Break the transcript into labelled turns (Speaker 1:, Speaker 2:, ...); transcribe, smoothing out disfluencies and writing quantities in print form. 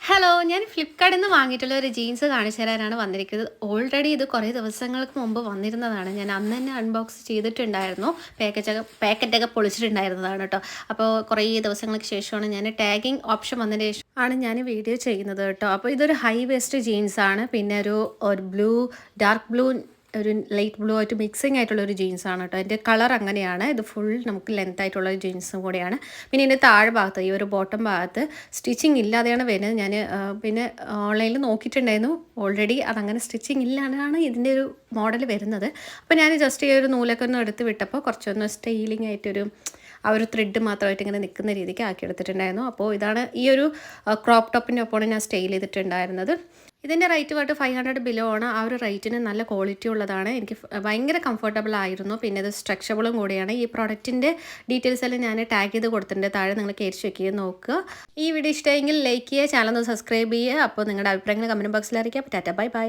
Speaker 1: Hello, ഞാൻ ഫ്ലിപ്കാർട്ടിൽ നിന്ന് വാങ്ങിയിട്ടുള്ള ഒരു ജീൻസ് കാണിച്ചു തരാനാണ് വന്നിരിക്കുന്നത്. ഓൾറെഡി ഇത് കുറേ ദിവസങ്ങൾക്ക് മുമ്പ് വന്നിരുന്നതാണ്. ഞാൻ അന്ന് തന്നെ അൺബോക്സ് ചെയ്തിട്ടുണ്ടായിരുന്നു. പാക്കറ്റൊക്കെ പൊളിച്ചിട്ടുണ്ടായിരുന്നതാണ് കേട്ടോ. അപ്പോൾ കുറേ ദിവസങ്ങൾക്ക് ശേഷമാണ് ഞാൻ ടാഗിങ് ഓപ്ഷൻ വന്നതിന് ശേഷം ആണ് ഞാൻ വീഡിയോ ചെയ്യുന്നത് കേട്ടോ. അപ്പോൾ ഇതൊരു ഹൈ വേസ്റ്റ് ജീൻസാണ്. പിന്നെ ഒരു ബ്ലൂ, ഡാർക്ക് ബ്ലൂ, ഒരു ലൈറ്റ് ബ്ലൂ ആയിട്ട് മിക്സിങ് ആയിട്ടുള്ള ഒരു ജീൻസാണ് കേട്ടോ. അതിൻ്റെ കളർ അങ്ങനെയാണ്. ഇത് ഫുൾ നമുക്ക് ലെങ്ത് ആയിട്ടുള്ള ഒരു ജീൻസും കൂടിയാണ്. പിന്നെ ഇതിൻ്റെ താഴെ ഭാഗത്ത് ഈ ഒരു ബോട്ടം ഭാഗത്ത് സ്റ്റിച്ചിങ് ഇല്ലാതെയാണ് വരുന്നത്. ഞാൻ പിന്നെ ഓൺലൈനിൽ നോക്കിയിട്ടുണ്ടായിരുന്നു. ഓൾറെഡി അതങ്ങനെ സ്റ്റിച്ചിങ് ഇല്ലാതാണ് ഇതിൻ്റെ ഒരു മോഡൽ വരുന്നത്. അപ്പോൾ ഞാൻ ജസ്റ്റ് ഈ ഒരു നൂലൊക്കെ ഒന്ന് എടുത്ത് വിട്ടപ്പോൾ കുറച്ചൊന്ന് സ്റ്റൈലിംഗ് ആയിട്ടൊരു ആ ഒരു ത്രെഡ് മാത്രമായിട്ട് ഇങ്ങനെ നിൽക്കുന്ന രീതിക്ക് ആക്കി എടുത്തിട്ടുണ്ടായിരുന്നു. അപ്പോൾ ഇതാണ് ഈ ഒരു ക്രോപ്പ് ടോപ്പിൻ്റെ ഒപ്പമാണ് ഞാൻ സ്റ്റൈൽ ചെയ്തിട്ടുണ്ടായിരുന്നത്. ഇതിൻ്റെ റേറ്റ് പോയിട്ട് 500 ബിലോ ആണ്. ആ ഒരു റേറ്റിന് നല്ല ക്വാളിറ്റി ഉള്ളതാണ്. എനിക്ക് ഭയങ്കര കംഫർട്ടബിൾ ആയിരുന്നു. പിന്നെ ഇത് സ്ട്രെച്ചബിളും കൂടിയാണ്. ഈ പ്രോഡക്റ്റിൻ്റെ ഡീറ്റെയിൽസ് എല്ലാം ഞാൻ ടാഗ് ചെയ്ത് കൊടുത്തിട്ടുണ്ട്. താഴെ നിങ്ങൾ കയറി ചെക്ക് ചെയ്ത് നോക്കുക. ഈ വീഡിയോ ഇഷ്ടമെങ്കിൽ ലൈക്ക് ചെയ്യുക, ചാനൽ ഒന്ന് സബ്സ്ക്രൈബ് ചെയ്യുക. അപ്പോൾ നിങ്ങളുടെ അഭിപ്രായങ്ങൾ കമൻറ്റ് ബോക്സിൽ അറിയിക്കാം. Tata, bye bye.